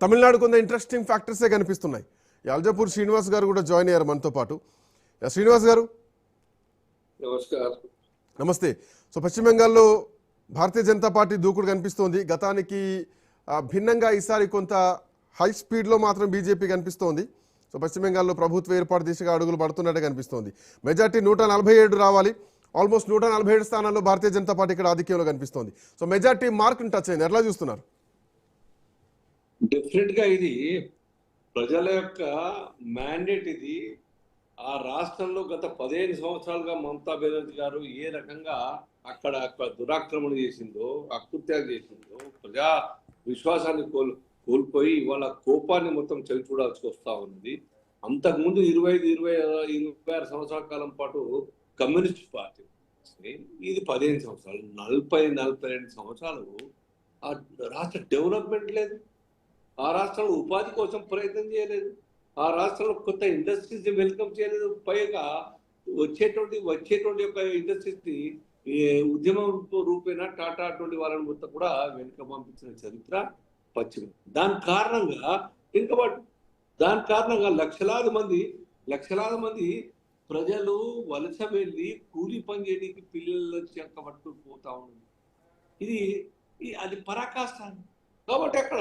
తమిళనాడు కొంత ఇంట్రెస్టింగ్ ఫ్యాక్టర్సే కనిపిస్తున్నాయి. అల్జపూర్ శ్రీనివాస్ గారు కూడా జాయిన్ అయ్యారు మనతో పాటు. శ్రీనివాస్ గారు నమస్కారం. నమస్తే. సో పశ్చిమ బెంగాల్లో భారతీయ జనతా పార్టీ దూకుడు కనిపిస్తోంది. గతానికి భిన్నంగా ఈసారి కొంత హై స్పీడ్లో మాత్రం బీజేపీ కనిపిస్తోంది. సో పశ్చిమ బెంగాల్లో ప్రభుత్వ ఏర్పాటు దిశగా అడుగులు పడుతున్నట్టే కనిపిస్తోంది. మెజార్టీ 147 రావాలి. ఆల్మోస్ట్ 147 స్థానాల్లో భారతీయ జనతా పార్టీ ఇక్కడ ఆధిక్యంలో కనిపిస్తోంది. సో మెజార్టీ మార్క్ని టచ్ అయింది. ఎట్లా చూస్తున్నారు? డెఫినెట్ గా ఇది ప్రజల యొక్క మ్యాండేట్. ఇది ఆ రాష్ట్రంలో గత 15 సంవత్సరాలుగా మమతా బెనర్జీ గారు ఏ రకంగా అక్కడ దురాక్రమణ చేసిందో, అకృత్యాలు చేసిందో, ప్రజా విశ్వాసాన్ని కోల్పోయి వాళ్ళ కోపాన్ని మొత్తం చవి చూడాల్సి వస్తా ఉన్నది. అంతకుముందు 25-26 సంవత్సరాల కాలం పాటు కమ్యూనిస్ట్ పార్టీ, ఇది 15 సంవత్సరాలు, 40-42 సంవత్సరాలు ఆ రాష్ట్ర డెవలప్మెంట్ లేదు. ఆ రాష్ట్రంలో ఉపాధి కోసం ప్రయత్నం చేయలేదు. ఆ రాష్ట్రంలో కొత్త ఇండస్ట్రీస్ వెల్కమ్ చేయలేదు. పైగా వచ్చేటువంటి యొక్క ఇండస్ట్రీస్ ని ఉద్యమం రూపేణ టాటా అటువంటి వాళ్ళని మొత్తం కూడా వెనుక పంపించిన చరిత్ర పశ్చిమ. దాని కారణంగా లక్షలాది మంది ప్రజలు వలస వెళ్ళి కూలి పని చేయడానికి పిల్లలు చెక్క పట్టుకుని పోతా ఉంది. అది పరాకాష్ట. కాబట్టి అక్కడ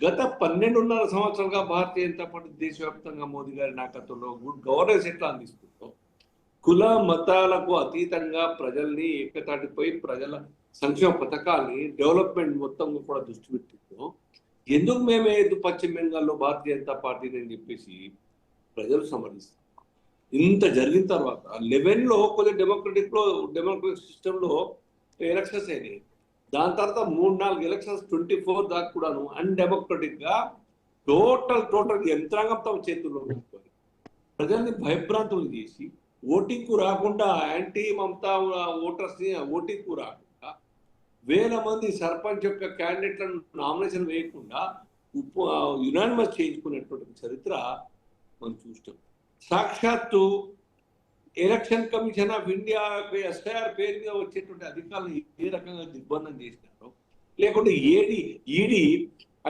గత 12.5 సంవత్సరాలుగా భారతీయ జనతా పార్టీ దేశవ్యాప్తంగా మోదీ గారి నాయకత్వంలో గుడ్ గవర్నెన్స్ ఎట్లా అందిస్తుందో, కుల మతాలకు అతీతంగా ప్రజల్ని ఏకతాటిపై ప్రజల సంక్షేమ పథకాన్ని డెవలప్మెంట్ మొత్తం కూడా దృష్టి పెట్టిందో, ఎందుకు మేమే పశ్చిమ బెంగాల్లో భారతీయ జనతా పార్టీని అని చెప్పేసి ప్రజలు సమర్థిస్తారు. ఇంత జరిగిన తర్వాత 11లో కొద్దిగా డెమోక్రటిక్ సిస్టంలో ఎలక్షన్స్ అయినాయి. దాని తర్వాత 3-4 ఎలక్షన్స్ 24 దాకా కూడాను అన్డెమోక్రటిక్ గా టోటల్ యంత్రాంగం తమ చేతుల్లో పెట్టుకొని ప్రజల్ని భయభ్రాంతులు చేసి ఓటింగ్ కు రాకుండా యాంటీ మమతా ఓటర్స్ ని ఓటింగ్ కు రాకుండా వేల మంది సర్పంచ్ యొక్క క్యాండిడేట్లను నామినేషన్ వేయకుండా యునానిమస్ చేయించుకునేటువంటి చరిత్ర మనం చూస్తాం. సాక్షాత్తు election commission of India SIR పేరు మీద వచ్చేటువంటి అధికారులు ఏ రకంగా దిగ్బంధం చేసినారో, లేకుంటే ఈడీ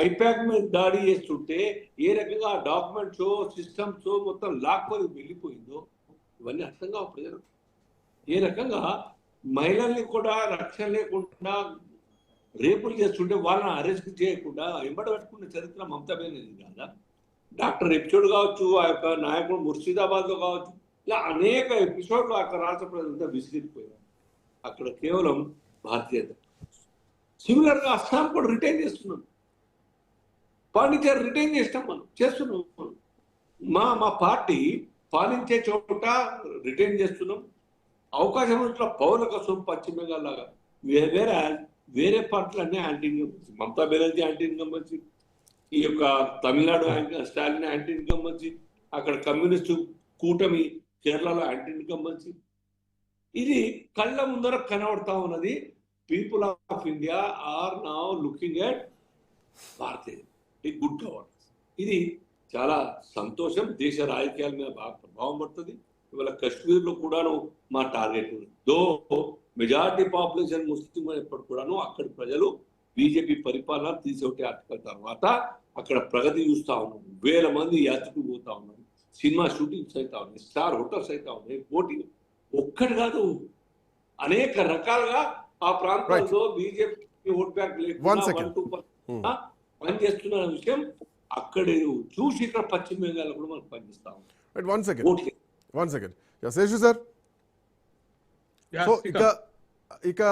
ఐపాక్ మీద దాడి చేస్తుంటే ఏ రకంగా డాక్యుమెంట్స్ సిస్టమ్స్ మొత్తం లాక్కొని వెళ్ళిపోయిందో ఇవన్నీ అర్థం కావు ప్రజలు. ఏ రకంగా మహిళల్ని కూడా రక్షణ లేకుండా రేపులు చేస్తుంటే వాళ్ళని అరెస్ట్ చేయకుండా వెంబడ పెట్టుకున్న చరిత్ర మమతా బెనర్జీ కాదా? డాక్టర్ ఎపిసోడ్ కావచ్చు, ఆ యొక్క నాయకుడు ముర్షిదాబాద్లో కావచ్చు, ఇలా అనేక ఎపిసోడ్లు అక్కడ రాష్ట్ర ప్రజలంతా విసిరిపోయారు. అక్కడ కేవలం భారతీయ సిమిలర్ గా అస్సాం కూడా రిటైన్ చేస్తున్నాం, పాండిచేరి రిటైన్ చేస్తున్నాం. మా పార్టీ పాలించే చోట రిటైన్ చేస్తున్నాం. అవకాశం ఉన్న పౌరుల కోసం పశ్చిమ బెంగాల్ లాగా వేరే పార్టీలు అన్నీ anti incumbency. Mamata Banerjee anti incumbency, ఈ యొక్క తమిళనాడు స్టాలిన్ యాంటీ ఇన్కంబెన్సీ, అక్కడ కమ్యూనిస్టు కూటమి కేరళలో యాంటీ ఇన్కంబెన్సీ. ఇది కళ్ళ ముందర కనబడతా ఉన్నది. People of India are now looking at Bharatiya good governance. ఇది చాలా సంతోషం. దేశ రాజకీయాల మీద బాగా ప్రభావం పడుతుంది. ఇవాళ కశ్మీర్లో కూడాను మా టార్గెట్ ఉంది. దో మెజారిటీ పాపులేషన్ ముస్లిం అయినప్పుడు కూడాను అక్కడి ప్రజలు బీజేపీ పరిపాలన 370 ఆర్టికల్ తర్వాత అక్కడ ప్రగతి చూస్తా ఉన్నారు. వేల మంది యాత్రికులు పోతా ఉన్నారు. సినిమా షూటింగ్స్ అయితే ఉన్నాయి, స్టార్ హోటల్స్ అయితే ఉన్నాయి. పోటీ ఒక్కటి కాదు, అనేక రకాలుగా ఆ ప్రాంతాల్లో బీజేపీ ఓట్ బ్యాంక్ లేకుండా పనిచేస్తున్న విషయం అక్కడ చూసి ఇక్కడ పశ్చిమ బెంగాల్ కూడా మనకు పనిచేస్తాం. One second. Seshu sir, so ఇక